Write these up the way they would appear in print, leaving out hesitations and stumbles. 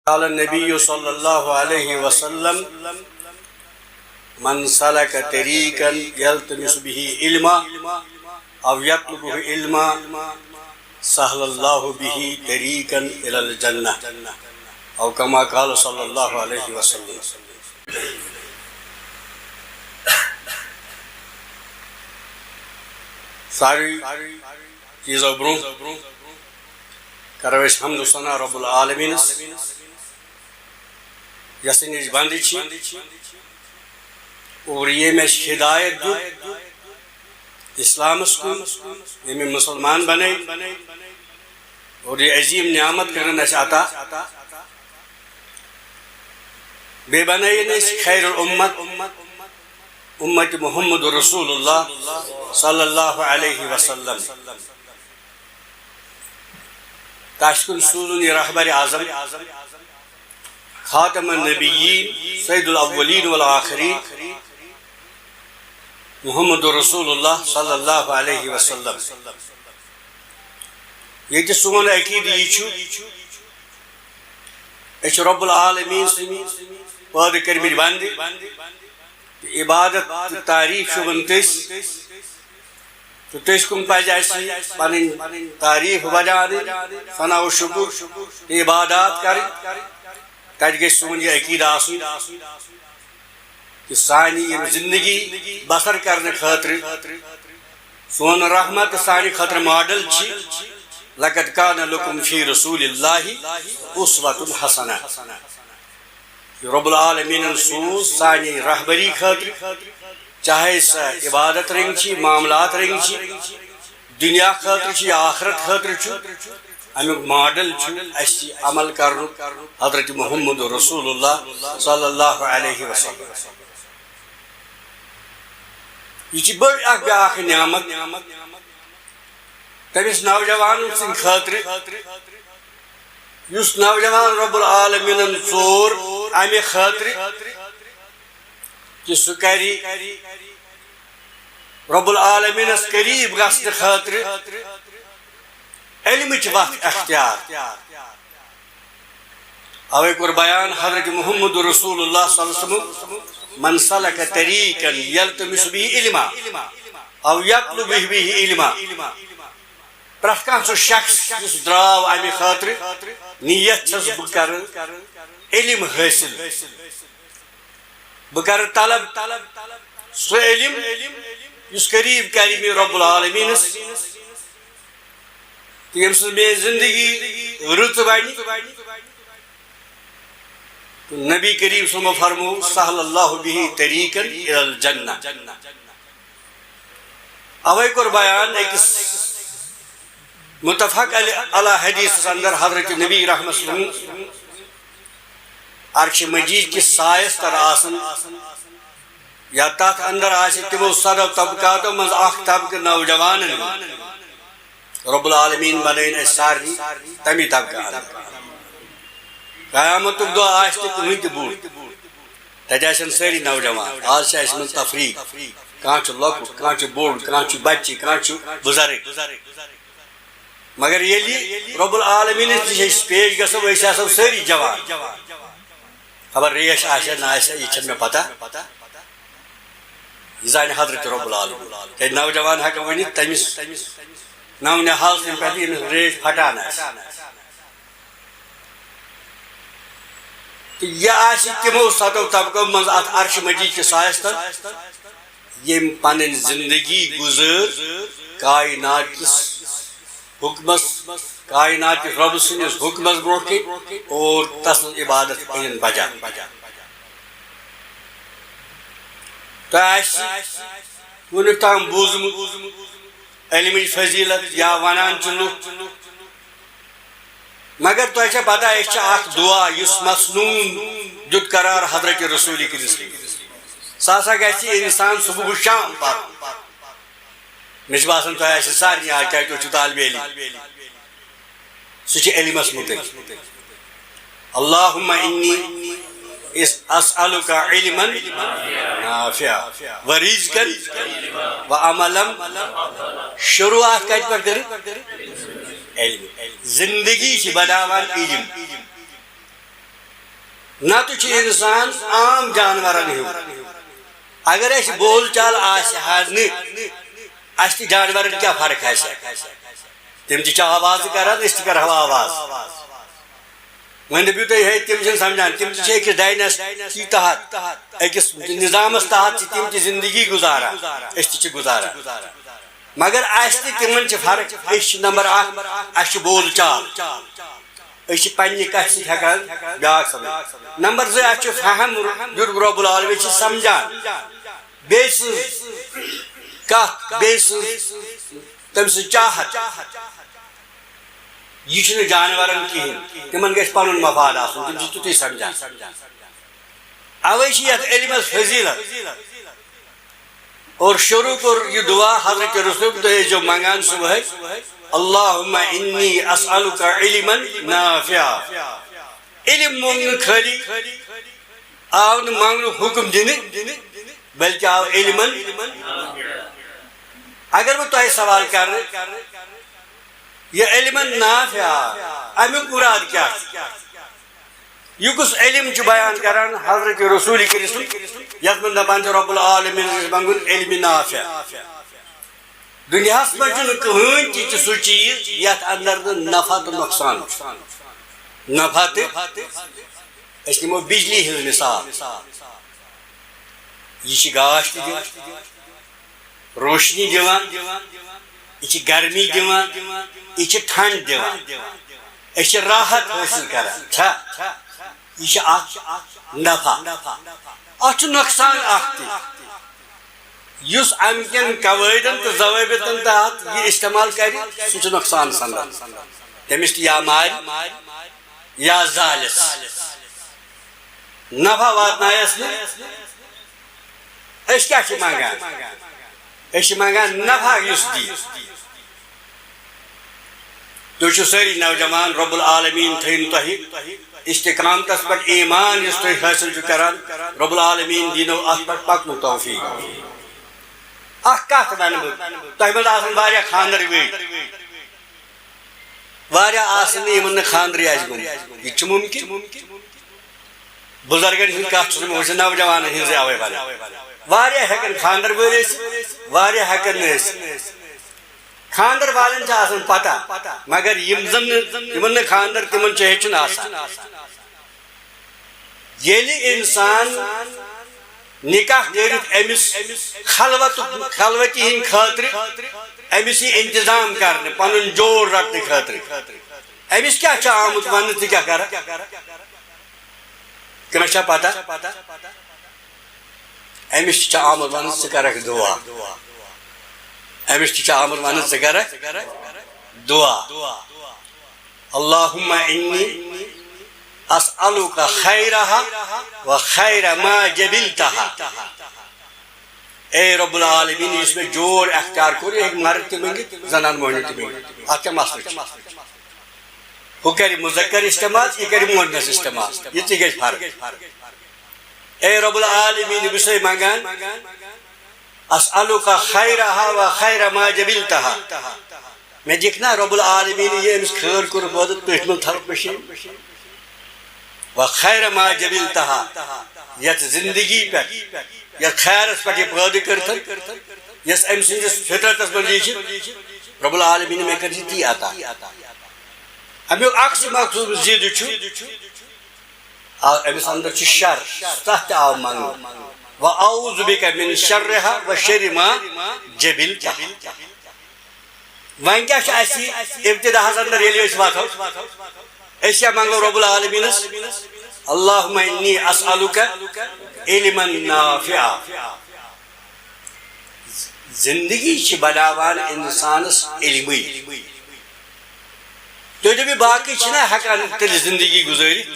قال النبي صلى الله عليه وسلم من سلك طريقا يلتمس به علما أو يطلبه علما سهل الله به طريقا إلى الجنة أو كما قال صلى الله عليه وسلم. ساری چیزوں برو کرو اس حمد و ثنا رب العالمین یس نش بند اور یہ میں ہدایت دو اسلامس کو یہ میں مسلمان بنے اور یہ عظیم نعمت کرنا چاہتا بے بنے اس خیر الامت امت محمد رسول اللہ صلی اللہ علیہ وسلم تاشکن سوزن رہبر اعظم خاتم النبیین سید الاولین والآخرین محمد رسول اللہ صلی اللہ علیہ وسلم یہ سون عقید یہ رب العالمین پید کرمت بند عبادت تعریف ونتس تو تس کن پہ پن تعریف بجا ثنا و شکر عبادات کر تب گھ سون یہ عقید آسن کہ سانی زندگی بسر کرنے خاطر سون رحمت سانی خاطر ماڈل لقد کان لکم فی رسول اللہ اسوۃ حسنہ رب العالمین سوز سانی رہبری خاطر چاہے سا عبادت رنگ معاملات رنگ دنیا خاطر آخرت خاطر امیک ماڈل اسی عمل کرن حضرت محمد رسول اللہ صلی اللہ علیہ وسلم یہ بڑ اخ نعمت تمس نوجوان سن خاطر اس نوجوان رب العالمین ژور امہ خاطر کہ سہ کری رب العالمین قریب گھن خاطر علمچ وقت اختیار اوے کور بیان حضرت محمد رسول اللہ صلی اللہ علیہ وسلم من سلک طریقا یلتمس به علما او یطلب به علما پرت کان سہ شخص جس دراو امہ خاطر نیت چھس بہ کر علم حاصل بہ کر طلب سہ علم اس قریب کریم رب العالمین یم سہ میں زندگی رت بن نبی کریم صلی اللہ علیہ وسلم فرمو سہل اللہ به طریقا الی الجنہ اوے کور بیان ایکس متفق علی حدیث اندر حضرت نبی رحمۃ اللہ عرش مجید کی سایس تر آسن یا تحت اندر آسی تمو صد طبقاتو مز اخ طبق نوجوان رب العالمین بنین ساری تمی طبقہ قیامت دو آستے تمہیں تبور تجاسن ساری نوجوان آج سے من تفریق کانچ لکو کانچ بوڑ کانچ بچی کانچ بزرگ مگر یہ رب العالمین پیش گسو ویسے آسو ساری جوان خبر ریش آشا نہ آشا یہ چھن میں پتا یہ زانی حضرت رب العالمین کہ نوجوان حق ونی تمس نو نحال سے پہلے ریش پھٹانا تو یہ آشی تمو ساتو طبقہ منز عرش مجید کے سایس تر یہ پانن زندگی گزر کائنات کس حکمس کائنات رب سنس حکمس بروکی اور تسل عبادت این بجا تو آشی ونک تام بوزم علمی فضیلت یا ونان چلو مگر تو ایسا پتا ہے اخ دعا اس مسنون جد قرار حضرت رسول کریم ساسا گژھِ انسان صبح شام پتہٕ مےٚ چھُ باسان تۄہہِ آسہِ سارنٕے آز کیٛازِ تُہۍ چھِو طالبہِ علم سُہ چھُ علمس متعلق اللہُمَّ اِنِّی اسألُکَ علما نافعا ورزقا وعملا شروعات کتہِ پٮ۪ٹھ کٔرِتھ علم زندگی چھ بناوان علم نہ تو انسان عام جانورن ہوں اگر اس بول چال اس جانورن کیا فرق ہے تم تہ آواز کران اس کرو آواز وۄنۍ دٔپِو تُہۍ ہے تِم چھِنہٕ سمجھان تِم تہِ چھِ أکِس ڈایناسٹی تحت أکِس نظامس تحت چھِ تِم تہِ زندگی گزاران أسۍ تہِ چھِ گزاران مگر اَسہِ تہِ تِمن چھِ فرق أسۍ چھِ نمبر اکھ اَسہِ چھِ بول چال أسۍ چھِ پننہِ کتھِ سۭتۍ ہٮ۪کان بیٛاکھ سمجھ نمبر زٕ اَسہِ چھُ فہم دیُت رۄب العالمیٖن چھِ سمجھان بیٚیہِ سٕنٛز کتھ بیٚیہِ سٕنٛز تٔمۍ سٕنٛز چاہت یہ چھُنہٕ جانورن کِہیٖنۍ تِمن گژھِ پنُن مفاد آسُن تِم چھِ تیُتُے سمجھان اوے چھِ یتھ علمس فضیلت اور شروع کوٚر یہِ دعا حضرت رسول تُہۍ ٲسۍزیو منگان صبحٲے اللہم انی اسألک علما نافعا علم مونگ نہٕ خٲلی آو نہٕ منگنُک حُکم دِنہٕ بلکہ آو علمن اگر بہٕ تۄہہِ سوال کرٕ یہ علم نافع امیُک مراد کیا یہ کس علم چھ بیان کران حضرت رسول کریم یتھ من دپان رب العالمین منگن علم نافع دنیاہس من چھنہٕ کٕہٕنۍ تہِ سُہ چیٖز یتھ اندر نفع تہٕ نۄقصان نفع تہِ أسۍ نِمو بجلی ہٕنٛز مثال یہ چھِ گاش تہِ دِوان روشنی دِوان یہ چھِ گرمی دِوان یہ چھِ ٹھنڈ دِوان أسۍ چھِ راحت حٲصِل کران چھا یہ چھِ اکھ نفع اتھ چھُ نۄقصان اکھ تہِ یُس امہِ کٮ۪ن قوٲیدن تہٕ ضوٲبطن تحت یہ استعمال کرِ سُہ چھُ نۄقصان سنان تٔمِس تہِ یا مارِ یا زالس نفع واتنایس نہٕ أسۍ کیٛاہ چھِ منگان أسۍ چھِ منگان نفع یُس دی تُہۍ چھِو سٲری نوجوان رب العالمیٖن تھٲیِن تۄہہِ استقامتس پٮ۪ٹھ ایمان یُس تُہۍ حٲصِل چھِو کران رب العالمیٖن دیٖنو اتھ پٮ۪ٹھ پکنُک توفیٖق اکھ کتھ ونہٕ بہٕ تۄہہِ منٛز آسن واریاہ خانٛدر وٲلۍ واریاہ آسن نہٕ یِمن نہٕ خانٛدرٕے آسہِ گوٚمُت یہِ چھُ مُمکِن بُزرگن ہٕنٛز کتھ چھُس بہٕ وٕچھان نوجوانن ہٕنٛزٕے اوے ونان واریاہ ہٮ۪کن خانٛدر وٲلۍ ٲسِتھ واریاہ ہٮ۪کن نہٕ ٲسِتھ خانٛدر والٮ۪ن چھِ آسان پتہ مگر یِم زن نہٕ یِمن نہٕ خانٛدر تِمن چھُ ہیٚچھُن آسان ییٚلہِ اِنسان نکاح کٔرِتھ أمِس خلوتی ہٕنٛدِ خٲطرٕ أمِس یی انتظام کرنہٕ پنُن جوڑ رٹنہٕ خٲطرٕ أمِس کیٛاہ چھُ آمُت وننہٕ ژٕ کیٛاہ کرکھ کٲنٛسہِ چھا پتہ أمِس تہِ چھُ آمُت وننہٕ ژٕ کرکھ دعا أمِس تہِ چھُ آمُت وننہٕ ژٕ کرکھ دعا اللہم انی اسألک خیرہا و خیر ما جبلتہا اے رب العالمین یُس مےٚ جوڑ اختیار کوٚر یہِ ہیٚکہِ مرد تہِ منٛگِتھ زنان مۄہنیو تہِ منٛگِتھ اتھ کیٛاہ مسلہٕ چھُ ہُہ کرِ مُذکر استعمال یہِ کرِ مؤنث استعمال یہِ تہِ گژھِ فرق اے رب العالمین بہٕ چھُسے منگان اسألک خیرہا و خیر ما جبلتہا مےٚ دِکھ نا رب العالمین یہِ أمِس خٲر کوٚر پٲدٕ تٔتھۍ منٛز تھاو بشیٖر و خیر ما جبلتہا یتھ زندگی پٮ۪ٹھ یتھ خیرس پٮ۪ٹھ یہِ پٲدٕ کٔرتھ یۄس أمۍ سٕنٛدِس فطرتس منٛز یہِ چھِ رب العالمین مےٚ کٔرۍ زِ تی عطا امیُک اکھ مقصوٗد زِد چھُ أمِس اندر چھُ شر تتھ تہِ آو منگنہٕ وَأَعُوذُ بِكَ مِن شَرِّهَا وَشَرِّ مَا جَبِلْتَهَا وۄنۍ کیٛاہ چھُ اَسہِ ابتداہس اندر ییٚلہِ أسۍ واتھو أسۍ کیٛاہ منگو رب العالمیٖنس اللہم انی اسألک علما نافعا زندگی چھِ بناوان انسانس علمٕے تُہۍ دٔپِو باقٕے چھِنہ ہٮ۪کان تیٚلہِ زندگی گُزٲرِتھ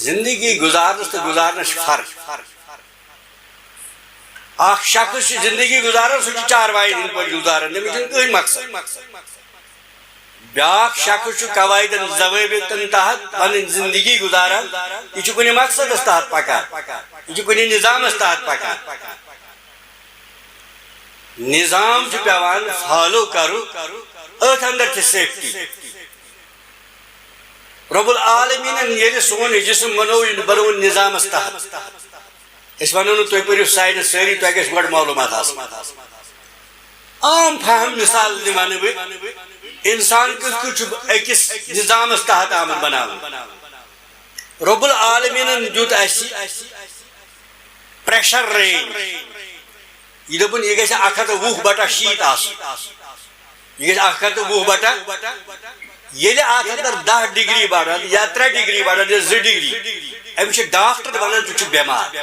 زندگی گزارنس تہٕ گزارنس چھِ فرق اکھ شخص چھُ زندگی گزاران سُہ چھُ چاروایَن ہٕنٛدۍ پٲٹھۍ گزاران تٔمِس چھُنہٕ کٕہٕنۍ مقصد بیٛاکھ شخص چھُ قواعدن ضوٲبطن تحت پنٕنۍ زندگی گزاران یہِ چھُ کُنہِ مقصدس تحت پکان یہِ چھُ کُنہِ نظامس تحت پکان نظام چھُ پیٚوان فالو کرُن أتھۍ اندر چھِ سیفٹی رب العالمین یل سون جسم بنو بنو نظام تحت اس ونو تھی پڑھو سائنس ساری تہ گھر گۄڈٕ معلومات عام فہم مثال دِوان بہٕ انسان کِتھ أکِس نظامس تحت آمد بناونہٕ رب العالمین دیُت اَسہِ پریشر رینج یہ دپن یہ گژھِ 120/7 آسُن یہ گژھِ 120/7 ییٚلہِ اتھ اندر 10 ڈگری بڑھن یا 3 ڈگری بڑھن یا 2 ڈگری أمِس چھِ ڈاکٹر ونان ژٕ چھُکھ بٮ۪مار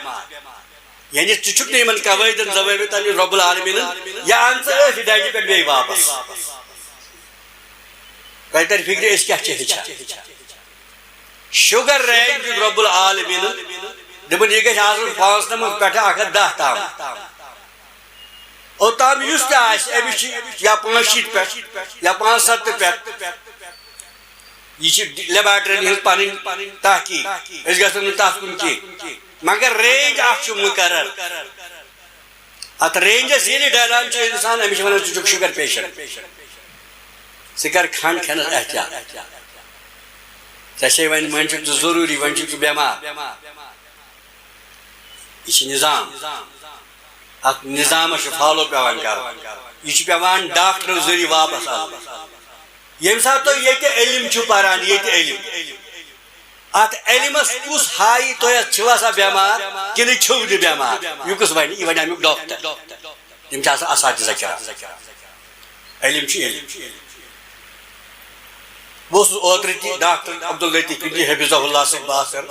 یعنی ژٕ چھُکھ نہٕ یِمن قوٲیدن ضوابطن رب العالمیٖنن یا ان ژٕ أتھۍ ڈیجہِ پٮ۪ٹھ بیٚیہِ واپس تۄہہِ ترِ فکرِ أسۍ کیٛاہ چھِ ہیٚچھان شُگر رینج دیُت رب العالمیٖنن دپن یہ گژھِ آسُن 95 پٮ۪ٹھٕ 110 تام اوتام یُس تہِ آسہِ أمِس چھِ یا 65 پٮ۪ٹھ یا 75 پٮ۪ٹھ یہ لیبارٹری ہز پن تحقیق اس گھن نہ تر کن کی مگر رینج اخ مقرر ات رینجس یل ڈالان انسان امس ونان ژٕ شُگر پیشنٹ ژٕ کر کھنڈ کھینس احتیاط ژےٚ چھے وۄنۍ وۄنۍ چھُکھ ژٕ ضروٗری وۄنۍ چھُکھ ژٕ بٮ۪مار یہ چھُ نظام ات نظامس چھُ فالو پیوان کرُن یہ چھُ پیوان ڈاکٹر ذریعہ واپس آن یم سات تُہۍ ییٚتہِ علم چھُو پران ییٚتہِ علم ات علمس کُس ہایی تُہۍ چھِو آسان بٮ۪مار کِنہٕ چھِو نہٕ بٮ۪مار یہِ کُس وَنہِ یہِ وَنہِ امیُک ڈاکٹر یِم چھِ آسان اساتذہ کران علم چھُ علم بہٕ اوسُس اوترٕ تہِ ڈاکٹر عبداللطیف کِنی حفظہ اللہ سۭتۍ بات کران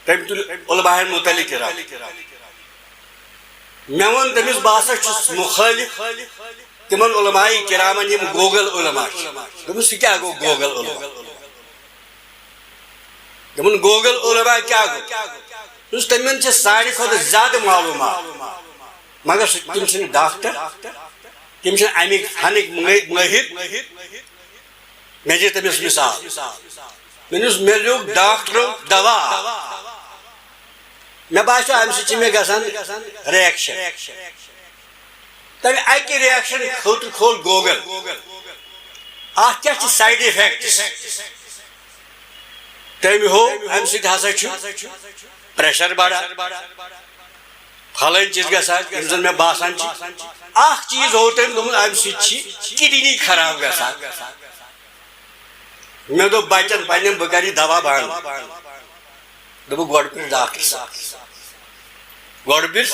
تٔمۍ تُل علماہن متعلق کران مےٚ ووٚن تٔمِس بہٕ ہسا چھُس مُخٲلف تمن علماء کرامن یم گوگل علماء دوٚپُس سُہ کیٛاہ گوٚو گوگل علماء دوٚپُن گوگل علماء کیٛاہ گوٚو تمن چھِ ساروی کھۄتہٕ زیادٕ معلوٗمات مگر تِم چھِنہٕ ڈاکٹر تِم چھِنہٕ اَمِکۍ فنٕکۍ مٲہِر مےٚ دِ تٔمِس مثال مےٚ دوٚپُس مےٚ لیوٚکھ ڈاکٹرو دوا مےٚ باسیو اَمہِ سۭتۍ چھِ مےٚ گژھان رِیکشن تمہِ اکہِ رِیکشن خٲطرٕ کھول گوگل اتھ کیٛاہ چھِ سایڈ اِفیکٹس تٔمۍ ہوو امہِ سۭتۍ ہسا چھُ پریشر بڑان پھلٲنۍ چیٖز گژھان یِم زن مےٚ باسان چھِ اکھ چیٖز ہوو تٔمۍ دوٚپُن امہِ سۭتۍ چھِ کِڈنی خراب گژھان مےٚ دوٚپ بچن پننٮ۪ن بہٕ کرٕ یہِ دوا بنٛد دوٚپُکھ گۄڈٕ پِرٛژھ ڈاکٹر صٲب گۄڈٕ پِرٛژھ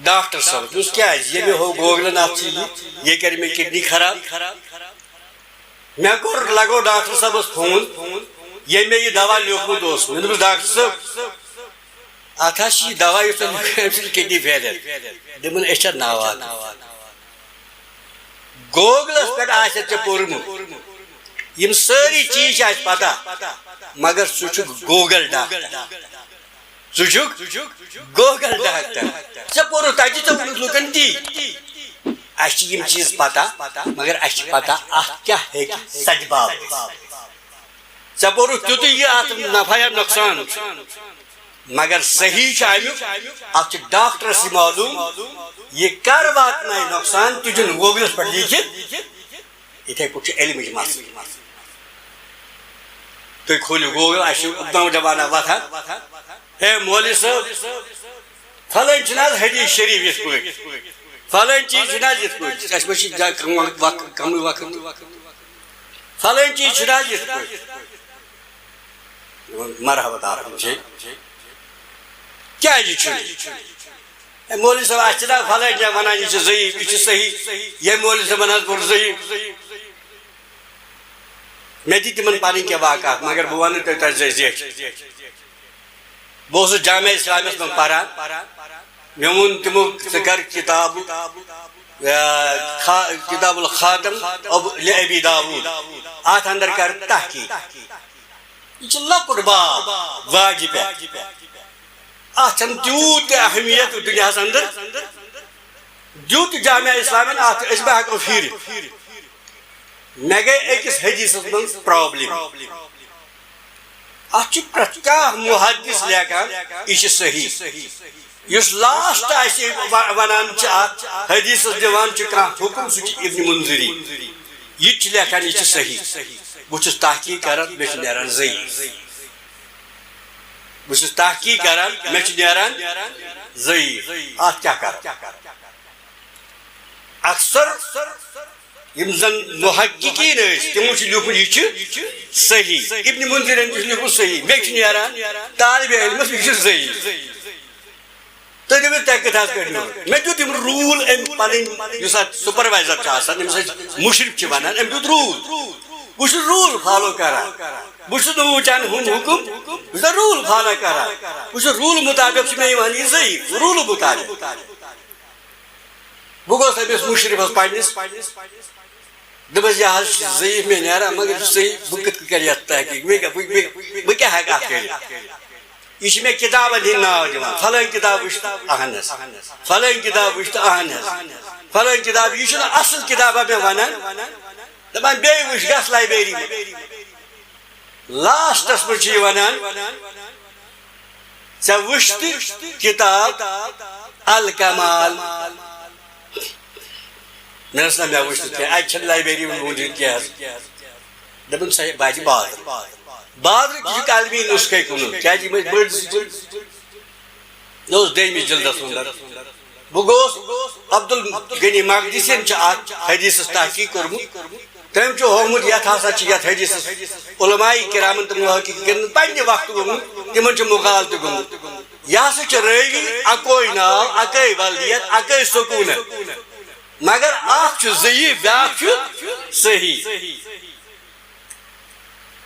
ڈاکٹر صٲب دوٚپُس کیٛازِ ییٚلہِ ہوو گوگلن اتھ چھِ یہِ کرِ مےٚ کِڈنی خراب مےٚ کوٚر لگوو ڈاکٹر صٲبس فون ییٚمۍ مےٚ یہِ دوا لیوٗکھمُت اوس مےٚ دوٚپُس ڈاکٹر صٲب اتھ حظ چھِ یہِ دوا یُس تۄہہِ لیوٗکھوٕ امہِ سۭتۍ کِڈنی فیلیر دوٚپُن أسۍ چھا ناوان گوگلس پٮ۪ٹھ آسہِ ژےٚ پوٚرمُت یِم سٲری چیٖز چھِ اَسہِ پتہ مگر ژٕ چھُکھ گوگل ڈاکٹر ژٕ چھُکھ گوگل ڈاکٹر ژےٚ پوٚرُتھ تتہِ ژےٚ ووٚنُتھ لُکن تی اَسہِ چھِ یِم چیٖز پتہ مگر اَسہِ چھِ پتہ اتھ کیٛاہ ہیٚکہِ سجباب ژےٚ پوٚرُتھ تیُتُے یہِ اتھ نفع یا نۄقصان مگر صحیح چھُ امیُک اتھ چھُ ڈاکٹرس یہِ معلوٗم یہِ کر واتنایہِ نۄقصان تہِ چھُنہٕ گوگلس پٮ۪ٹھ لیٖکھِتھ یِتھے پٲٹھۍ چھُ علمٕچ مسلہٕ تُہۍ کھوٗلِو گوگل اَسہِ چھُ نوجوانہ وتھان ہے مولوی صٲب فلٲنۍ چھِنہٕ حظ حدیث شریٖف یِتھ پٲٹھۍ فلٲنۍ چیٖز چھِنہٕ حظ یِتھ پٲٹھۍ اَسہِ ما چھِ کمٕے وقت فلٲنۍ چیٖز چھِنہٕ حظ یِتھ پٲٹھۍ مرحبت آسان چھے کیٛازِ چھُنہٕ مولوی صٲب اَسہِ چھِنہ فلٲنۍ جایہِ ونان یہِ چھُ ضعیٖف یہِ چھُ صحیح ییٚمۍ مولوی صٲبن حظ کوٚر ضعیٖف مےٚ دِ تِمن پنٕنۍ کینٛہہ واقعات مگر بہٕ ونہٕ تۄہہِ تۄہہِ زیچھِ بہٕ اوسُس جامعہ اسلامیہس منٛز پران مےٚ ووٚن تِمو ژٕ کر کِتاب الخاتم لأبی داوٗد اتھ اندر کر تحقیق یہ چھُ لۄکُٹ باب واجہِ پٮ۪ٹھ اتھ چھنہٕ تیوٗت تہِ اہمیت دُنیاہس اندر دیُت جامعہ اسلامیہن اتھ أسۍ ما ہٮ۪کو پھیٖرِتھ مےٚ گٔے أکِس حدیٖثس منٛز پرابلم اتھ چھُ پرٛٮ۪تھ کانٛہہ محدث لیکھان یہِ چھُ صحیح یُس لاسٹ آسہِ ونان چھِ اتھ حدیٖثس دِوان چھُ کانٛہہ حُکم سُہ چھُ ابن منذری یہِ تہِ چھُ لیکھان یہِ چھُ صحیح بہت تحقیق کران مے نیران ضعیف بہت تحقیق کران مے نیران ضعیف ات کیا کر اکثر یم زن محققین تمو لیکھمت یہ صحیح ابن منذرن لیکھمت صحیح مے نیران طالب علمس یہ ضعیف تو دے تک کتاس کڑنو میں جو تم رول ام پن یس سپروائزر آسان مشرف ونان ام دیت رول بہت رول فالو کران بہت وچان ہم حکم بہت رول فالو کران بہت رول مطابق مے یہ ضعیف رول مطابق بہ گوس امس مشرفس پنس دپس یہ ضعیف مے نیران مگر صحیح بہ کت کر یہ تحقیق بہ کیا ہیکہ ات کر یہ میں کتاب ہند ناو دان فلان کتاب وچ اہنس فلان کتاب وچ اہنس فلان کتاب یہ اصل کتاب میں ونان دپان بیٚیہِ وٕچھ گژھ لائبریری لاسٹس منٛز چھِ یہِ ونان ژےٚ وٕچھ تہِ کتاب الکمال مےٚ دوٚپُس نہ مےٚ وٕچھ نہٕ کینٛہہ اَتہِ چھنہٕ لائبریری موٗجوٗد کینٛہہ دوٚپُن سۄ واتہِ بازر بازر یہ عالمی نسخے کن کیا بڑ یہ دمس جلدس اندر بہ گوس عبد الغنی مقدسین حدیث تحقیق کورمت تم ہومت یت ہسا یت حدیث علماء کرامن تو محققین پنہ وقت گومت تمن مقال تہ گومت یہ ہسا راوی اکوئی ناو اکے ولدیت اکے سکونت مگر اخ ضعیف بیاکھ صحیح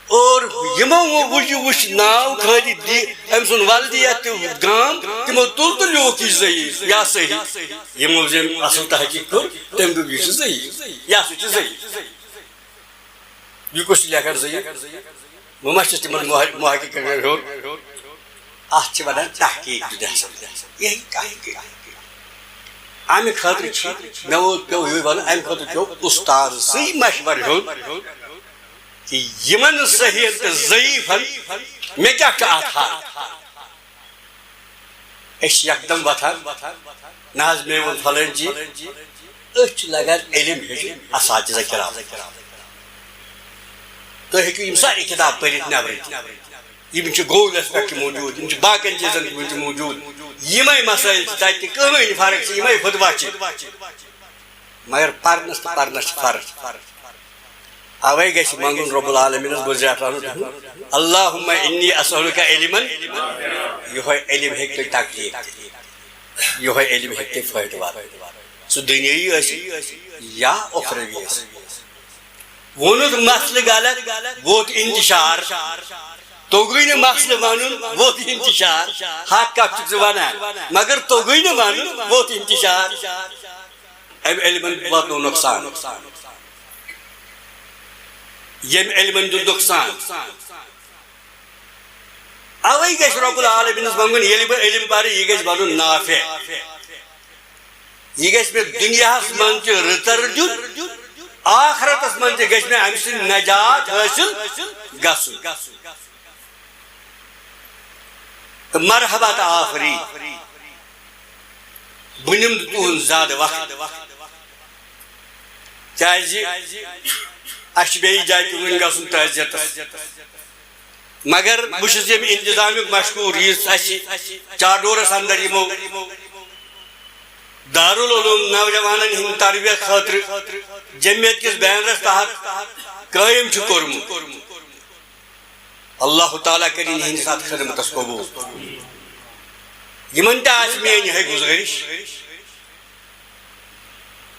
اور یمو وچ ناو خالی ام سن ولدیت گام تمو تل تو لیوک یہ ضعیف یا صحیح یمو زم اصل تحقیق کور تم دو یہ ضعیف یا سہ ضعیف یہ کس لیکھان ضعیف وہ مچ تمن محقق ہو ات ونان تحقیق یہی تحقیق امہ خاطر مے پیو یہ ون امہ خاطر پیو استاد سی مشور ہیون کہ یمن صحیح تو ضعیف مے کیا ات اس یکدم وتھان نہ حظ مے ون فلان جی أچھ لگان علم ہیٚچھِن اساتذہ کرام تُہۍ ہیٚکِو یِم ساری کتاب پٔرِتھ نیبرٕ یِم چھِ گوگلس پٮ۪ٹھ تہِ موجوٗد یِم چھِ باقین چیٖزن منٛز تہِ موجوٗد یِمے مسائل چھِ تتہِ کٕہٕنۍ فرق چھِ یِمے فتوا چھِ مگر پرنس تہٕ پرنس چھِ فرق اوے گژھِ منگُن رب العالمینس بُزیٹراونُن اللہُمہ انی اسألُکَ علمن یِہوے علم ہیٚکہِ تۄہہِ تکلیٖف دِتھ یِہوے علم ہیٚکہِ تۄہہِ فٲیدٕ واتنٲوِتھ سُہ دُنیٲیی ٲسِن یا اُخروی ٲسِن وونُکھ مسلہٕ غلط ووت انتشار توگٕے نہٕ مسلہٕ ونُن ووت انتشار حق کتھ چھُکھ ژٕ ونان مگر توگٕے نہٕ ونُن ووت انتشار امہِ علمن واتنو نۄقصان یم علمن دیُت نۄقصان اوے گژھِ رب العالمینس منگُن ییٚلہِ بہٕ علم پرٕ یہِ گژھِ بنُن نافع یہ گژھِ مےٚ دُنیاہس منٛز تہِ رٕژر دیُن آخرتس منٛز تہِ گژھِ مےٚ امہِ سۭتۍ نجات حٲصِل گژھُن تہٕ مرحبا تہٕ آفری بہٕ نِمہٕ نہٕ تُہُنٛد زیادٕ وقت کیازِ اسہِ چھُ بیٚیہِ جایہِ تہِ وُنہِ گژھُن تعزیتس مگر بہٕ چھُس ییٚمہِ انتظامیُک مشکوٗر یُس اسہِ چاڈورس اندر یِمو دارالعلوم نوجوانن ہند تربیت خاطر جمعیت کس بینرس تحت قائم چھُ کوٚرمُت اللہ تعالیٰ کرن یہندس اتھ خدمتس قبول یمن تہِ آسہِ میٲنۍ یِہے گزٲرش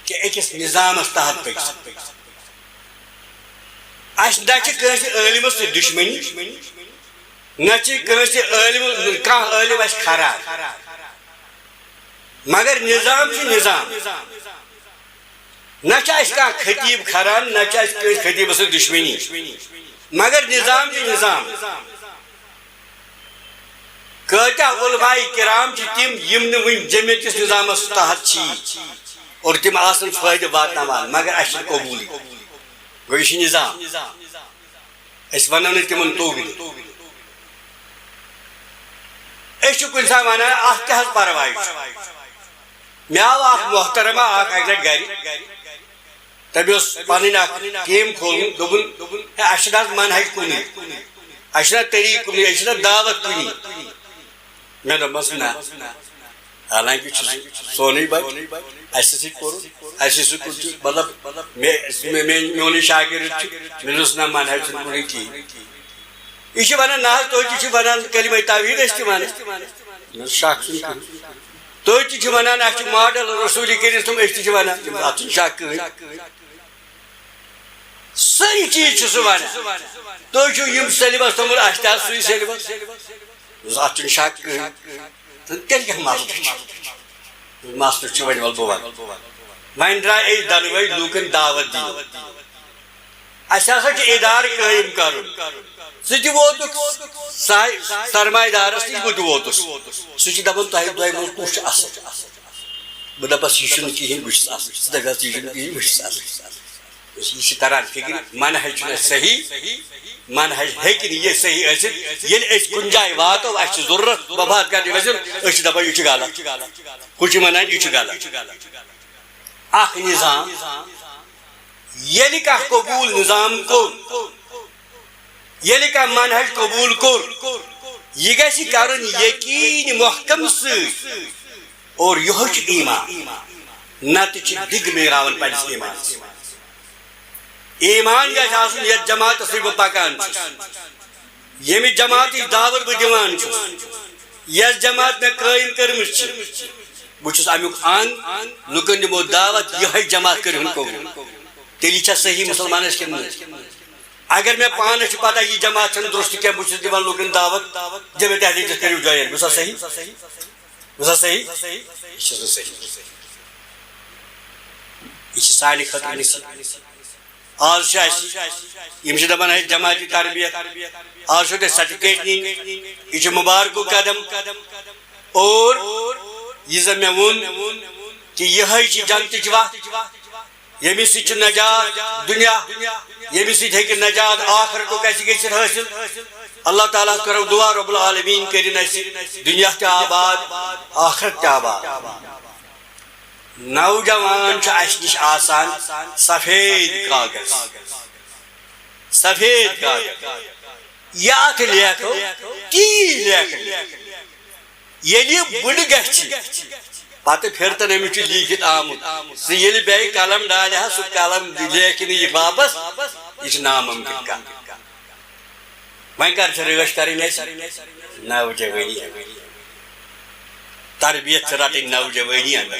کہ أکِس نظامس تحت پٔکِو اسہِ نہ چھِ کٲنٛسہِ عٲلمس سۭتۍ دُشمنی نہ چھِ کٲنٛسہِ عٲلمس کانٛہہ عٲلم آسہِ خراب مگر نظام چھُ نظام نہ چھُ اسہِ کانٛہہ خطیب کھران نہ چھُ اسہِ کٲنٛسہِ خطیبس سۭتۍ دُشمنی مگر نظام چھُ نظام کۭتیاہ علماء کرام چھِ تِم یِم نہٕ وُنہِ جمعیت کِس نظامس تحت چھی اور تِم آسن فٲیدٕ واتناوان مگر اسہِ چھُنہٕ قبوٗلٕے گوٚو یہِ چھُ نظام أسۍ ونو نہٕ تِمن توگہِ أسۍ چھِ کُنہِ ساتہٕ ونان اتھ کیٛاہ حظ پرواے چھُ مےٚ آو اکھ محترمہ اکھ اکہِ لٹہِ گرِ تبھی پانی ٹیم کھولن دن اچھا منہج کن اچھا طریقہ کن اچھا دعوت کن میں دس نا حالانکہ سونی بچ اسی مطلب میون شاگرد مے دس نا منہج کن کی یہ ونان نا تھی ونان کلمہ توحید ون شک تھی ونان اچھا ماڈل رسول کریم تم اچھی ونان ات شک ساری چیز سہ ونان تم سیلبس تھومت اچھا سی سیلبس ات شک تیل کیا مسلہ ون ول بہ ون درائے دنوے لوکن دعوت دی اہسا ادارہ قائم کرن سہ ووتک سرمایہ دارس نش بہ ووتس سہ دپان تہ دۄیو منٛز کُس اصل بہ دپس یہ کہین بہت اصل سہ دپس یہ کہین بہت اصل یہ تران فکر منہج صحیح منہج ہیکہ یہ صحیح ٲسِتھ ییٚلہِ أسۍ کُنہِ جایہِ واتو اَسہِ چھِ ضروٗرت مفاد کرنہِ گژھُن أسۍ چھِ دپان یہِ چھُ غلط ہُہ چھُ ونان یہِ چھُ غلط اکھ نظام ییٚلہِ کانٛہہ قبوٗل نظام کوٚر ییٚلہِ کانٛہہ منہج قبوٗل کوٚر یہ گژھِ کرُن یقیٖن محکم سۭتۍ اور یِہوے چھُ ایمان نتہٕ چھِ ڈگمراوان پننِس ایمانس ایمان گژھِ آسُن یتھ جماعتس سۭتۍ بہٕ پکان چھُس ییٚمہِ جماعتٕچ دعوت بہٕ دِوان چھُس یۄس جماعت مےٚ قٲیِم کٔرمٕژ چھِ بہٕ چھُس امیُک انگ لُکن دِمو دعوت یِہوے جماعت کٔرِہُن قبوٗل تیٚلہِ چھا صحیح مسلمانس کِنہٕ نہٕ اگر مےٚ پانس چھُ پتہ یہِ جماعت چھنہٕ درست کینٛہہ بہٕ چھُس دِوان لُکن دعوت جمع تحریٖرس کٔرِو جوین بہٕ چھُسا صحیح بہٕ چھُسا صحیح یہِ چھُ نہٕ صحیح یہ سانہ خطر آج دپان ہے جماعتی تربیت آج تھی سرٹیفکیٹ نی یہ مبارک قدم اور یہ زن میں ون کہ یہ جنت وقت یمہ سۭتۍ چھُ نجات دنیا یمہ سۭتۍ ہیٚکہِ نجات آخرت گژھِ گٔژھِتھ حٲصِل اللہ تعالیٰ کرو دعا رب العالمین کرن اسہِ دنیا تہِ آباد آخرت تہِ آباد نوجوان چھُ اسہِ نِش آسان سفید کاغذ سفید کاغذ یہ اتھ لیکھو تی لیکھو ییٚلہِ بٕڑٕ گژھِ پتہ پھرتن امس چھُ لیٖکھِتھ آمُت سُہ ییٚلہِ بیٚیہِ قلم ڈالہِ ہا سُہ قلم لیکھِ نہٕ یہِ واپس یہِ چھِ ناممکن کتھ وۄنۍ کر چھِ رٲچھ کرٕنۍ اسہِ نوجوٲنی تربیت چھِ رٹٕنۍ نوجوٲنی اندر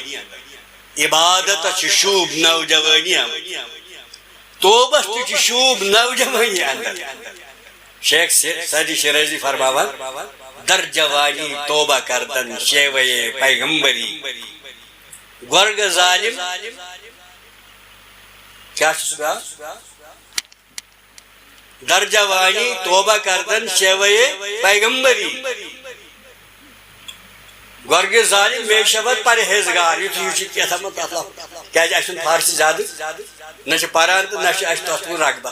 عبادت چھِ شوٗب نوجوٲنی اندر توبس تہِ چھُ شوٗب نوجوٲنی اندر شیخ سعدی شیرازی فرماوان در جوانی توبہ کردن شیوے پیغمبری گرگ ظالم کیا در جوانی توبہ کردن شیوے پیغمبری گرگ ظالم میں شبت پرہیزگار کیا فارسی زیادہ نہ پران تو نہ تک رقبہ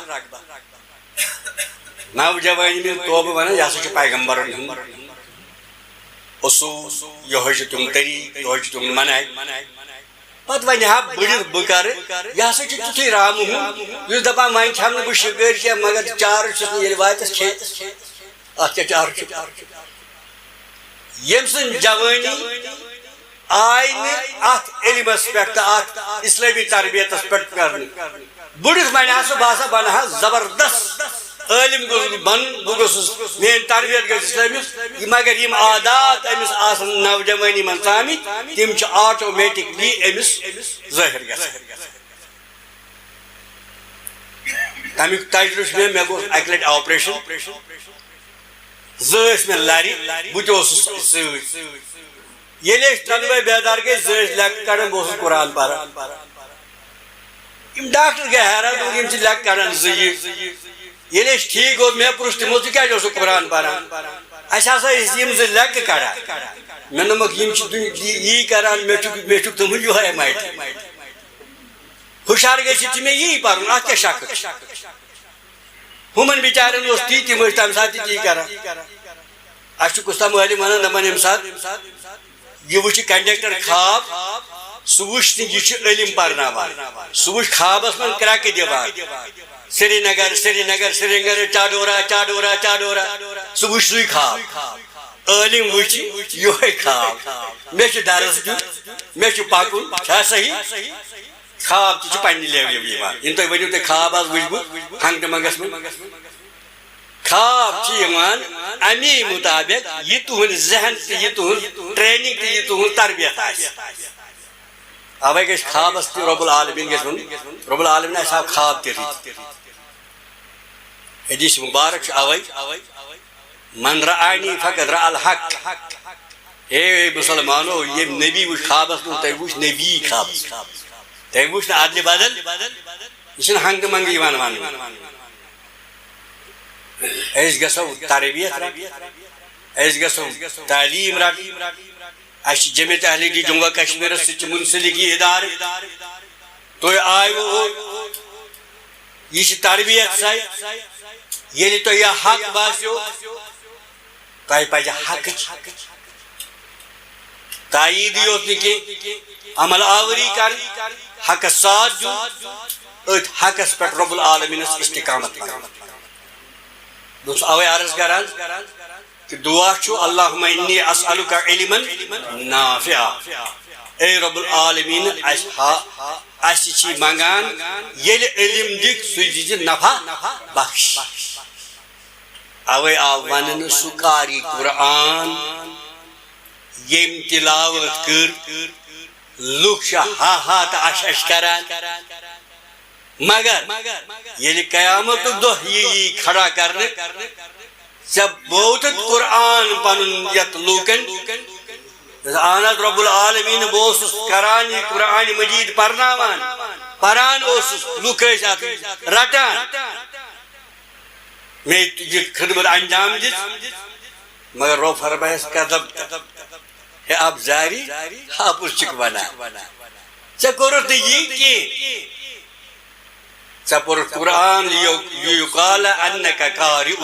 نوجوانی میں توبہ ونان یہ ہسا پیغمبرن ہند اصول یہ تم طریق یہ تم منہج پتہ ون ہا بڑھت بہ کر یہ ہسا تیتھے رام ہند اس دپان وۄنۍ کھٮ۪مہٕ نہٕ بہٕ شُگٲرۍ کینٛہہ مگر چارٕ چھُس نہٕ ییٚلہِ واتٮ۪س کھیٚتِس اتھ کیٛاہ چارٕ چھُ ییٚمہِ سٕنٛز جوٲنی آے نہٕ اتھ علمس پٮ۪ٹھ تہٕ اتھ اسلٲمی تربیتس پٮ۪ٹھ کرنہٕ بٔڑِس وۄنۍ ہسا بہٕ ہسا بنہٕ ہا زبردست عالم گوٚژھُس بہٕ بنُن بہٕ گوٚژھُس میٲنۍ تربیت گژھِ اسلٲمِس مگر یم عادات أمِس آسن نوجوٲنی منٛز ژامٕتۍ تِم چھِ آٹومیٹکلی أمِس ظٲہِر گژھان تمیُک تجربہٕ چھُ مےٚ کوٚر اکہِ لٹہِ آپریشن زٕ ٲسۍ مےٚ لرِ بہٕ تہِ اوسُس سۭتۍ ییٚلہِ أسۍ دۄنوے بیدار گٔے زٕ ٲسۍ لیٚکہٕ کڑان بہٕ اوسُس قرآن پران یم ڈاکٹر گٔے حیران دوٚپُکھ یم چھِ لیٚکہٕ کڑان زٕ ییٚلہِ أسۍ ٹھیٖک گوٚو مےٚ پرُژھ تِمو ژٕ کیٛازِ اوسُکھ قرآن پران اَسہِ ہسا ٲسۍ یم زٕ لیٚکہٕ کڑان مےٚ دوٚپمکھ یم چھِ یی کران مےٚ چھُکھ تُہُنٛد یِہوے مٹہِ ہُشار گٔژھِتھ چھِ مےٚ یی پرُن اتھ کیٛاہ شکہٕ چھِ ہُمن بِچارٮ۪ن اوس تی تِم ٲسۍ تمہِ ساتہٕ تہِ تی کران اَسہِ چھُ کُستام عٲلِم ونان دپان ییٚمہِ ساتہٕ یہ وٕچھِ کنڈکٹر خواب سہ وچھ یہ علم پرناوان سہ وچھ خوابس من کرکہ دیوان سری نگر چاڈورا سہ وچھ سُے خواب عالم وچھ یہ خواب مے درس دیُن مے پکن چھا صحیح خواب تہ پننہِ لیولہِ یوان یم تُہۍ ؤنِو تُہۍ خواب آز وٕچھِ بہٕ ہنگتہٕ منگس منٛز خواب یوان امی مطابق یہ تہند ذہن تہ یہ تہند ٹریننگ تہ یہ تہند تربیت آسہِ اوے گژھِ خوابس تہ رب العالمین گژھِ ونُن رب العالمین آسہِ ہاو خواب تہ رٕتۍ حدیث مبارک اوے من رآنی فقد رأى الحق اے مسلمانو یہ نبی وچھ خوابس منٛز تُہۍ وچھ نبی خوابس تُہۍ وچھ نہٕ ادلہِ بدل یہ چھُنہٕ ہنگتہٕ منگہٕ یوان وننہٕ أسۍ گژھو تربیت أسۍ گژھو تعلیٖم رٹٕنۍ اَسہِ چھِ جمعیت اہلِ جموں کشمیرس سۭتۍ چھِ منسلک یہ ادارٕ تُہۍ آیوٕ یہ چھِ تربیت سا ییٚلہِ تۄہہِ یہِ حق باسیو تۄہہِ پزِ حقٕچ تایید یوت نہٕ کینٛہہ عمل آوری کرٕنۍ حقس ساتھ دیُن أتھۍ حقس پٮ۪ٹھ رب العالمیٖنس استقامت کرٕنۍ بہٕ چھُس اوے عرض کران کہ دعا چھُ اللہم انی اسألک علما نافعا اے رب العالمین اسہِ چھی منگان ییٚلہِ علم دِکھ سُہ دِژ نفع بخش اوے آو وننہٕ سُہ قاری قرآن ییٚمۍ تلاوت کٔر لُکھ چھِ ہا ہا تہٕ اش کران مگر ییٚلہِ قیامتُک دۄہ یی کھڑا کرنہٕ ژےٚ بوتتھ قرآن پنُن یتھ لوٗکن اہن حظ رب العالمین بہٕ اوسُس کران یہ قرآن مجید پران اوسُس لُکھ ٲسۍ اتھ رٹان مےٚ یہ خدمت انجام دِژ مگر رب فرمایس کذب ہے ابزاری ہاپُس چھُکھ ونان ژےٚ کوٚرُتھ نہٕ یہِ کینٛہہ ژےٚ پوٚرُتھ قرآن لیُقال انک قارئ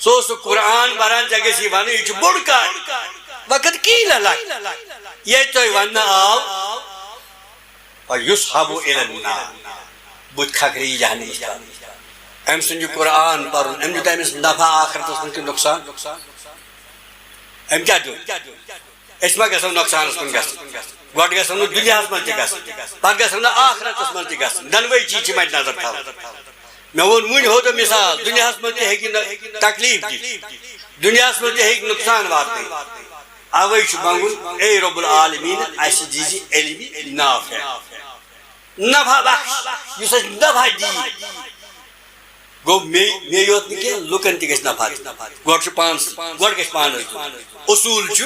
سُہ اوس قرآن پران ژےٚ گژھی ونُن یہِ چھُ بوٚڑ کار وقت قیل لک ییٚتہِ تۄہہِ وننہٕ آو یُسحب الی النار بُتھِ کھکھرِ یی جہنمس أمۍ سُنٛد یہِ قرآن پرُن أمۍ دیُت أمِس نفع آخرتس منٛز کِنہٕ نۄقصان أمۍ کیٛاہ دیُت أسۍ ما گژھو نۄقصانس کُن گژھٕنۍ گۄڈٕ گژھو نہٕ دُنیاہس منٛز تہِ گژھٕنۍ پتہٕ گژھو نہٕ آخرتس منٛز تہِ گژھٕنۍ دۄنوے چیٖز چھِ مدِ نظر تھاوٕنۍ مےٚ ووٚن وُنۍ ہوتو مثال دُنیاہس منٛز تہِ ہیٚکہِ نہٕ تکلیٖف دِتھ دُنیاہس منٛز تہِ ہیٚکہِ نۄقصان واتنٲیِتھ اوے چھُ منگُن اے رب العالمیٖن اسہِ دِزِ علمِ نافع نفع بخش یُس اسہِ نفع دِیہِ گوٚو مے یوت نہٕ کینٛہہ لُکن تہِ گژھِ نفع گۄڈٕ چھُ پانس گۄڈٕ گژھِ پانس دیُن اصوٗل چھُ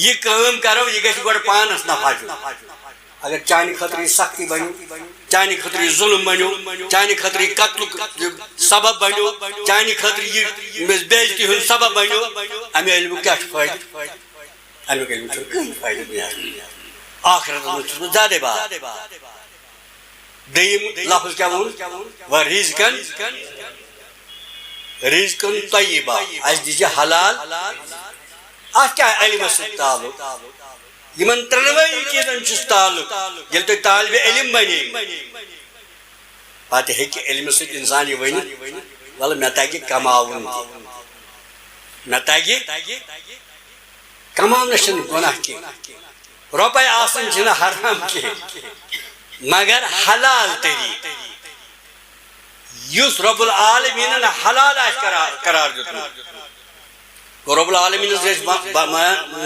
یہِ کٲم کرو یہِ گژھِ گۄڈٕ پانس نفع دیُن اگر چانہِ خٲطرٕ یہِ سختی بنیو چانہِ خٲطرٕ یہِ ظُلم بنیو چانہِ خٲطرٕ یہِ قتلُک سبب بنیو چانہِ خٲطرٕ یہِ بے عزتی ہُنٛد سبب بنیو امہِ علمُک کیٛاہ چھُ فٲیدٕ امیُک علمُک چھُنہٕ کٕہٕنۍ فٲیدٕ دُنیاہس منٛز آخرتس منٛز چھُس بہٕ زیادے بات دوٚیِم لفظ کیٛاہ ووٚن ورزقن طیبا اسہِ دِژِ حلال اتھ کیٛاہ علمس سۭتۍ تعلق یمن ترٛنوٕنی چیٖزن چھُس تعلق ییٚلہِ تُہۍ طالبہِ علم بنے پتہٕ ہیٚکہِ علمہٕ سۭتۍ انسان یہِ ؤنِتھ ولہٕ مےٚ تگہِ کماوُن مےٚ تگہِ کماونس چھُنہٕ گۄناہ کینٛہہ رۄپے آسان چھِنہٕ حرام کینٛہہ مگر حلال طریٖقہٕ یُس رب العالمیٖنن حلال آسہِ قرار دیُتمُت گوٚو رب العالمیٖنس گژھِ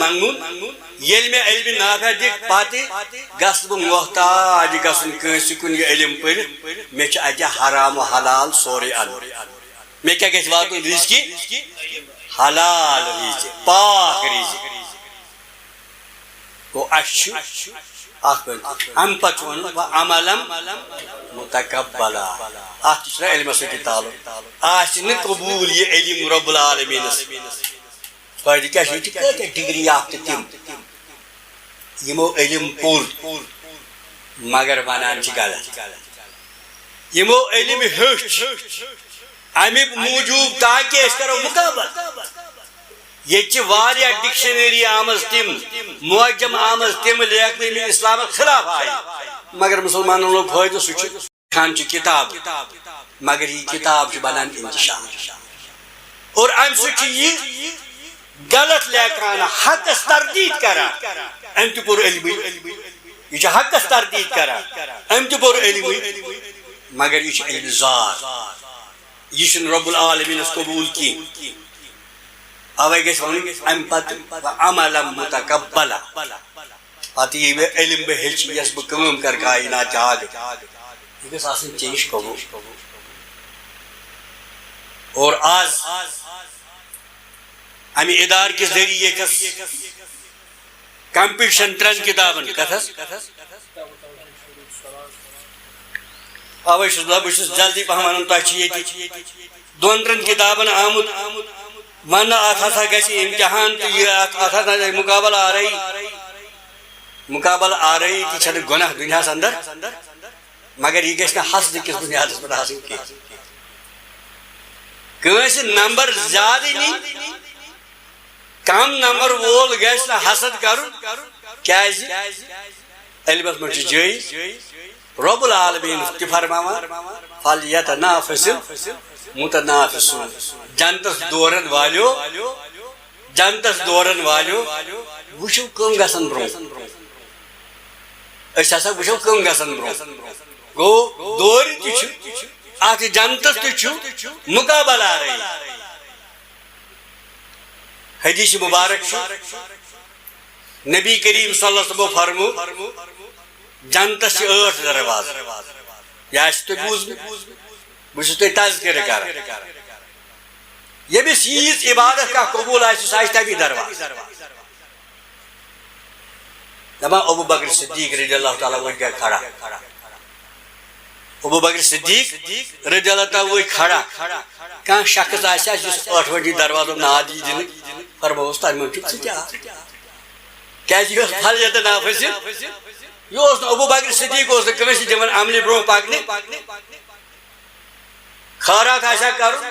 منگُن ییٚلہِ مےٚ علمِ نافع دِکھ پتہٕ گژھٕ بہٕ محتاج گژھُن کٲنٛسہِ کُن یہِ علم پٔرِتھ مےٚ چھُ اتہِ حرام و حلال سورُے انُن مےٚ کیٛاہ گژھِ واتُن رِزقہِ حلال رِزق پاک رِزق گوٚو اسہِ چھُ اکھ امہِ پتہٕ چھُ ونُن عملم متقبلا اتھ تہِ چھُنہ علمس سۭتی تعلق آسہِ نہٕ قبوٗل یہِ علم رب العالمیٖنس فٲیدٕ کیٛاہ چھُ ییٚتہِ کۭتیاہ ڈگری یافتہٕ تِم یِمو علم پوٚر مگر ونان چھِ غلط یِمو علم ہیوٚچھ امیُک موٗجوٗب تاکہِ أسۍ کرو مُقابل یہ واریہ ڈکشنری آمز تم معجم آمز تم لیکن میں اسلام خلاف آئی مگر مسلمانوں لوگ فائدہ سہ خان کتاب مگر یہ کتاب بنان انتشار اور ام سہ یہ غلط لیکان حقس تردید کران ام تہ پور علم یہ حقس تردید کران ام تہ پور علم مگر یہ علم زار یہ رب العالمین قبول کی اوے گژھِ ونُن امہِ پتہٕ عملا متقبلا پتہٕ یی مےٚ علم بہٕ ہیٚچھِ یۄس بہٕ کٲم کرٕ کاینات آگے یہِ گژھِ آسٕنۍ ژےٚ نِش قبول اور آز امہِ ادارٕ کہِ ذٔریعہٕ ییٚتھس کمپٹیشن ترٛٮ۪ن کِتابن کتھس اوے چھُس بہٕ چھُس جلدی پہم ونان تۄہہِ چھِ ییٚتہِ دۄن ترٛٮ۪ن کِتابن آمُت ون ات ہسا گژھِ امتحان تو یہ ات ہسا مقابل آرئی تہ چھنہ گناہ دنیاس اندر مگر یہ گژھِ نہ حسد کس بنیادس پہ آسن کی کٲنٛسہِ نمبر زیادٕ نی کم نمبر وول گژھِ نہ حسد کرُن کیازِ علمس منٛز چھُ جٲیز رب العالمین تہِ فرماوان فلیتنافس متنافسون جنتس دورن والیو وچھو کم گژھن برو اس ہسا وچھو کم گژھن برو گو دور تہ چھ ات جنتس تہ چھ مقابلہ آ رہی حدیث مبارک نبی کریم صلی اللہ علیہ وسلم فرمو جنتس 8 دروازٕ یہ تہ بوزمُت بہٕ چھُس تۄہہِ تذکرٕ کران ییٚمِس ییٖژ عبادت کانٛہہ قبوٗل آسہِ سُہ آسہِ تمی درواز دپان ابو بکر صدیق رضی اللہ تعالیٰ وہ گیا کھڑا ابو بکر صدیق رضی اللہ تعالیٰ وہ کھڑا کانٛہہ شخص آسہِ یُس 8 دروازو ناو دی دِنہٕ فرمووُس تَمہِ منٛز چھُکھ ژٕ تہِ اکھ کیازِ یہِ اوس فلیت نافس یہ اوس نہٕ ابو بکر صدیق اوس نہٕ کٲنٛسہِ دِوان عملہِ برونٛہہ پکنہِ خٲرات آسیا کرُن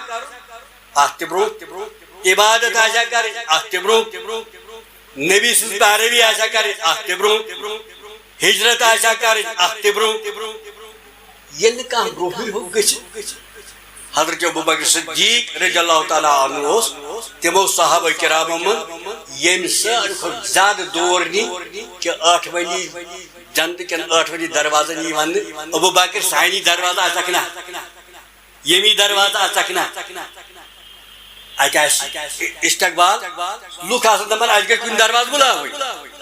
اتھ تہِ برونٛہہ عبادت آسیا کرٕنۍ اتھ تہِ برونٛہہ نبی سٕنٛز پیروی آسیا کرٕنۍ اتھ تہِ برونٛہہ ہجرت آسیا کرٕنۍ اتھ تہِ برونٛہہ ییٚلہِ نہٕ کانٛہہ برونٛہٕے ہیوٚک گٔژھِتھ حضرت ابو بکر صدیق رضی اللہ تعالیٰ عنہ اوس تِمو صحابہ کرامو منٛز ییٚمۍ ساروی کھۄتہٕ زیادٕ دور نی کہِ 8 جنتہٕ کٮ۪ن 8 دروازن یی وننہٕ ابو بکر سانی دروازٕ آسکھ نہ یمی دروازہ آسکھ نہ اتہ استقبال لُکھ آسان دپان اَسہِ گژھِ کُنہِ دروازٕ بُلاوٕنۍ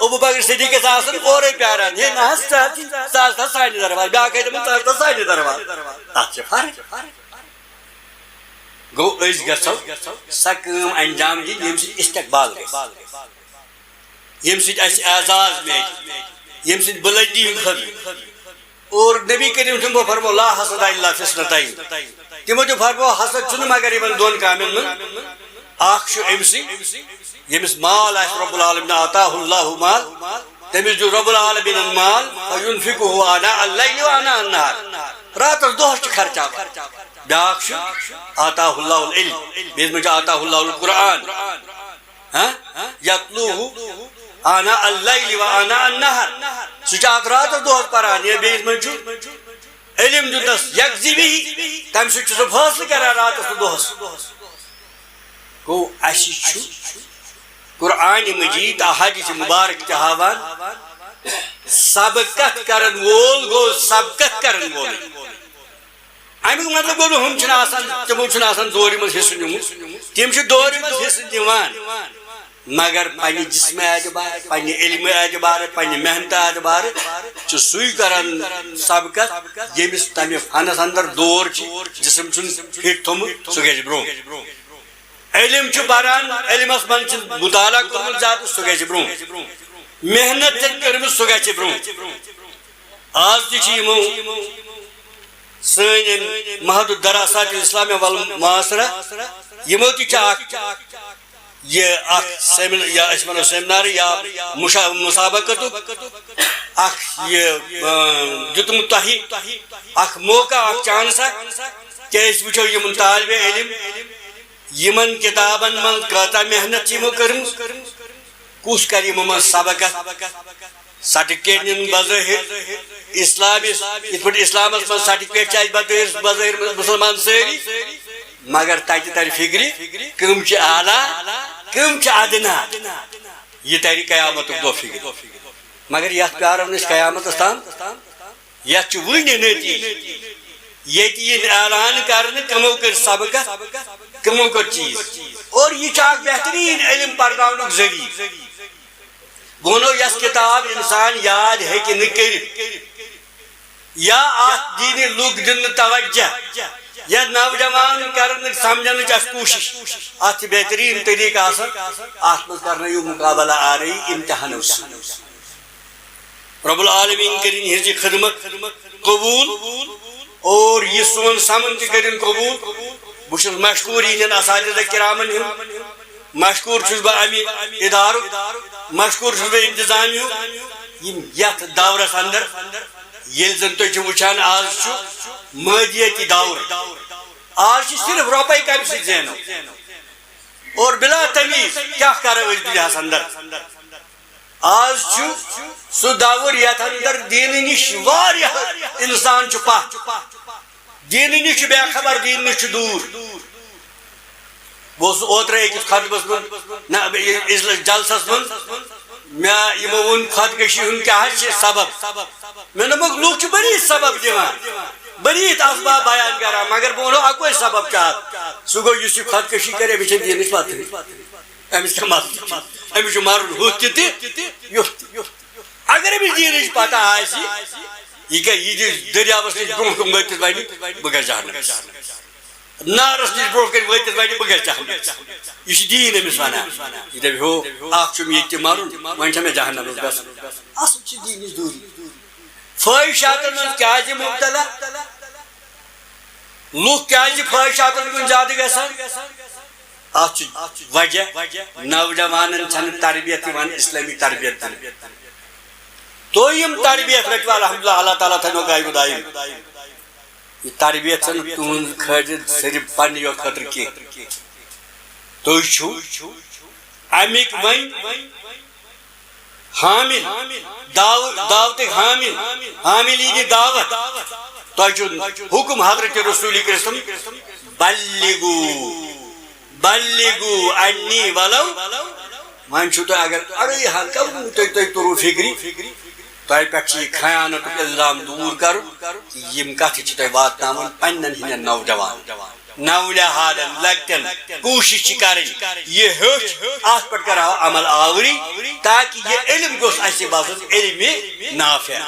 ابو بکر صدیقس آسان اورے پیاران ہے نہ حظ ژٕ آسہٕ سانہِ دروازٕ بیٛاکھ آسہِ دپان ژٕ آسہٕ سانہِ دروازٕ اتھ چھِ فرق گوٚو أسۍ گژھو سۄ کٲم انجام دِنۍ ییٚمہِ سۭتۍ استقبال گژھِ ییٚمہِ سۭتۍ اَسہِ اعزاز میلہِ ییٚمہِ سۭتۍ بُلندی ہُنٛد خٲطرٕ اور نبی کریم تِمو فرمو لا حسد الا فی اثنتین تِمو تہِ فرمو حسد چھُنہٕ مگر یِمن 2 کامٮ۪ن منٛز اکھ چھُ أمسٕے ییٚمِس مال آسہِ رب العالمین عطاہ اللہ مال تٔمِس دیُت رب العالمیٖنن مال فینفقه آناء اللیل وآناء النہار راتس دۄہس چھُ خرچاوان بیٛاکھ چھُ عطاہ اللہ العلم بیٚیِس منٛز چھُ عطاہ اللہ القرآن یتلوہ آناء اللیل وآناء النہار سُہ چھُ اتھ راتس دۄہس پران یا بیٚیِس منٛز چھُ علم دیُتنس یکزی بِہی تمہِ سۭتۍ چھُ سُہ فٲصلہٕ کران راتس تہٕ دۄہس گوٚو اَسہِ چھُ قرآن مجید احادیث مبارک تہِ ہاوان سبقت کرن وول گوٚو سبقت کرن وول امیُک مطلب گوٚو نہٕ ہُم چھِنہٕ آسان تِمو چھُنہٕ آسان دورِ منٛز حصہٕ نِمُت تِم چھِ دورِ منٛز حصہٕ نِوان مگر پننہِ جسمہٕ اعتبار پننہِ علمہٕ اعتبار پننہِ محنتہٕ اعتبار چھُ سُے کران سبقت ییٚمِس تمہِ فنس اندر دور چھُ جسم چھُنہٕ فٹ تھوٚمُت سُہ گژھِ برونٛہہ علم چھُ بران علمس منٛز چھُ مطالعہ کوٚرمُت زیادٕ سُہ گژھِ برونٛہہ محنت چھِ کٔرمٕژ سُہ گژھِ برونٛہہ آز تہِ چھِ یِمو سٲنۍ محد الدراسات الاسلامیہ والمعاصرہ یِمو تہِ چھِ اکھ یہ یا أسۍ وَنو سیمنار یا مسابقتُک اکھ یہ دیُتمُت تۄہہِ اکھ موقع اکھ چانس کہ أسۍ وٕچھو یِمن طالبہِ علم یمن کتابن من کتا محنت یمو کرم کس کر یمو سبق سرٹیفکیٹ نن بظاہر اسلام یہ اسلام من سرٹیفکیٹ چاہیے بظاہر مسلمان ساری مگر تتہ تر فکری کم اعلیٰ کم ادنا یہ تر قیامت دہ فکر مگر یت پیارو نش قیامت تام یت ون نتیجہ یہ اعلان کرنے کمو کر سبق کمو کر چیز اور یہ بہترین علم پرناؤن ذریعہ بونو یس کتاب انسان یاد ہیکہ نہ کرت یا ات دین لوگ دن توجہ یا نوجوان کرنے سمجھنے چاہ کوشش ات بہترین طریقہ ات مز کرنے یہ مقابلہ آ رہی امتحان رب العالمین کریں ہز خدمت قبول اور یہ سون سمن تہ کریں قبول بہت مشکور ان اساتذہ کرامن مشکور چھس بہ امی ادارہ مشکور چھس بہ انتظامیہ یت دورس اندر یل زن تھی وچان آج مادیتی دور آج صرف روپے کم سی زینو اور بلا تمیز کیا کرو اس دنیاس اندر آج سہ دور یت اندر دین نش واریاہ انسان پتھ دین نش بے خبر دین نش دور بہت اوترے اکس خطبس من جلسس من میں ون خودکشی ہند کیا سبب میں دمک لوگ بڑی سبب دیوان بڑی اسباب بیان کران مگر بہ ونو اکوے سبب کیا سہ گو اس خودکشی کرے بچ دینش پتہ امس کیا مسئلہ امس مرن ہوت تہ اگر امس دینش پتہ آسی یہ کیا یہ دریاوس نش برو کم وتھ ون بہ گژھٕ جہنم نارس نش برو کن وتھ ون بہ گژھٕ جہنم یہ دین امس ونان یہ دپ ہو اخ چھم یہ مرن ون چھ میں جہنم گژھن اصل چھ دینش دوری فحشاتن من کیا مبتلا لوگ کیا فحشاتن کن زیادہ گژھان ات وجہ نوجوانن چھن تربیت دِوان اسلامی تربیت دن دویم تربیت رٹو الحمدللہ اللہ تعالیٰ تھنو قائم دائم یہ تربیت چھن تہند خاطر صرف پننہ یوت خاطر کی تُہۍ چھو امیک ون حامل دعوت حامل حاملی دعوت تہ حکم حضرت رسول کریم بلغو انی ولو ون چھو تہ اگر اڑے ہلکا تہ ترو فکری تہ پہ یہ خیانت الزام دور کرو یم کت تہ واتناون پنن ہندن نوجوان نولہادن لگتن کوشش کریں یہ ہچ ات پہ کرو عمل آوری تاکہ یہ علم گوس اسی باسن علم نافع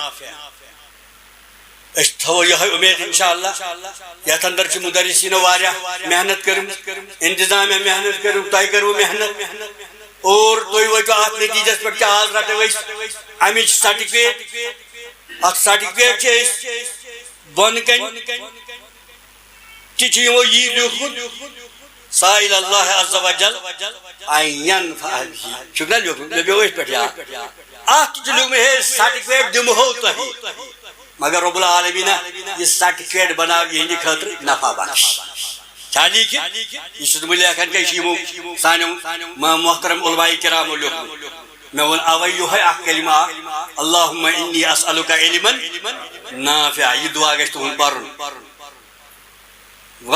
اس تھو یہ امید انشاءاللہ یتھ اندر چھ مدرسینو واریاہ محنت کرم انتظامیہ محنت کرم تہ کرو محنت اور تھی وتو ات نتیجس پہ آز رٹو امچ سرٹیفکیٹ ات سرٹیفکیٹ بن کن تیو یہ لیکھمت سائل اللہ عز وجل ان ينفع چکنا لیکھمت مے بیو اس پہ یاد ات لیکھمت ہے سرٹیفکیٹ دمہو تہ مگر رب العالمین یہ سرٹیفکیٹ بناو یہ خاطر نفع بخش کیا لیکن یہ چھ لیکھان کہ سانو محترم علماء کرام لیکھمت میں ون اوے یہ اخ کلمہ اللہم انی اسألک علما نافع یہ دعا گژھِ تہنٛد پرن و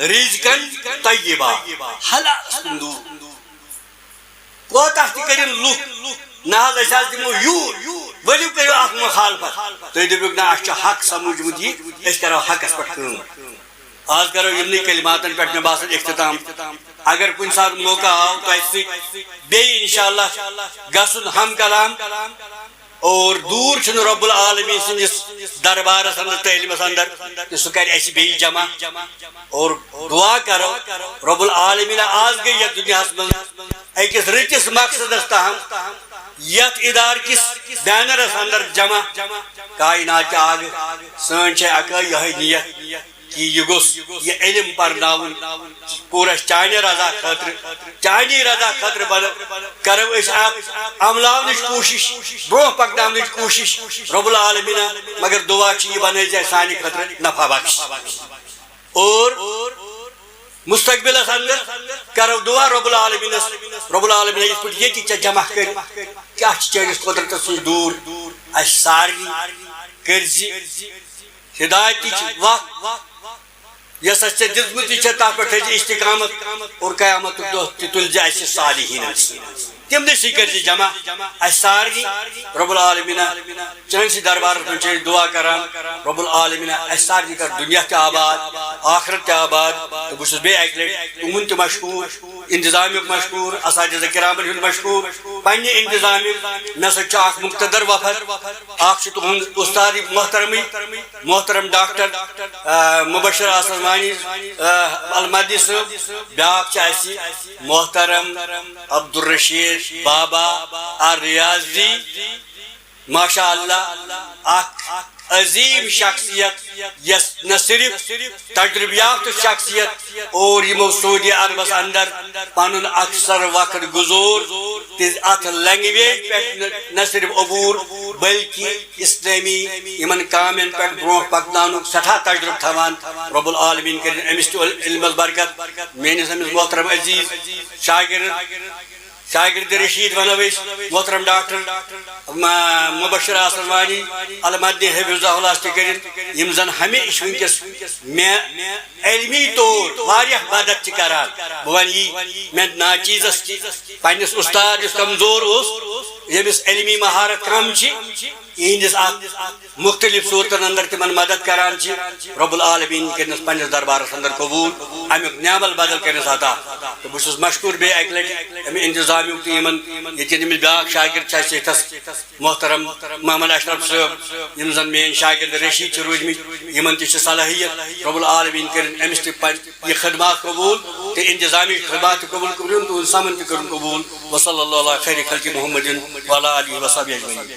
رزقن طیبا حلال کوتاہ تہ کرن لوک نہ حظ دمو یور ولو کرو اخ مخالفت تھی دپو نا اس حق سمجھمت یہ اس کرو حقس پہ کام آج کرو یمنی کلماتن پہ مے باسان اختتام اگر کن سات موقع آو تہ سی بی انشاءاللہ گسن ہم کلام اور دور چھن رب العالمین سندس دربارس اندر تعلیمس اندر کہ سہ کر اس بی جمع اور دعا کرو رب العالمین آز گئی یہ دنیا من اکس رچس مقصدس تاہم یت ادار کس بینرس اندر جمع کائنات آگ سن چھ اکا یہ نیت کہ یہ گوس یہ علم پرناون پورا چانہ رضا خاطر چانی رضا خاطر کرو اس عملاونچ کوشش برو پکناونچ کوشش رب العالمین مگر دعا چھ یہ بنے جائے سانہ خاطر نفع بخش اور مستقبل اندر کرو دعا رب العالمین اس پہ یہ جمع کر کیا چانس قدرت سے دور اس ساری کرز ہدایت وقت یس ے دمت یہ تر پہ استقامت اور قیامت دہ تلز اس صالحین تم دسی کر جمع اس سارے رب العالمین چانس دربار من دعا کران رب العالمین اس سارے کر دنیا تہ آباد آخرت تہ آباد تو بس بے اک لٹ تمن تہ مشکور انتظامیک مشکور اساتذہ کرامن ہند مشکور پنہ انتظامیک مے سا اخ مقتدر وفد اخ تہند استاد محترم ڈاکٹر مبشر آسمانی المہدی صاحب بیاکھ محترم عبدالرشید بابا الریاضی ماشاء اللہ عظیم شخصیت یس نہ صرف تجربیات شخصیت اور یمو سعودی عربس اندر پن اکثر وقت گزور ات لینگویج پہ نہ صرف عبور بلکہ اسلامی یمن کامن پہ برو پکنان سٹھا تجربہ تھوان رب العالمین کر امس تہ علم برکت میس امس محترم عزیز شاگرد رشید ونو محترم ڈاکٹر مبشر آسمانی المہدی حفظ اللہ تم زن ہمیشہ ونکس میں علمی طور واریاہ مدد کران بہ ون یہ میں ناچیزس پنس استاد کمزور یمس علمی مہارت کم یہندس مختلف صورتن اندر تمن مدد کران رب العالمین کرنس پنس دربارس اندر قبول امیک نعمل بدل کرنس عطا تو بس مشکور بے اک لٹ امی انتظامیک تمن یہ بیاکھ شاگرد محترم محمد اشرف صاحب یم زن مین شاگرد رشید روزمت یمن تہ صلاحیت رب العالمین کرن امس تہ یہ خدمات قبول تو انتظامی خدمات قبول کرن تو سمن تہ کرن قبول وصلی اللہ علیہ خیر خلق محمد وعلی آلہ وصحبہ اجمعین.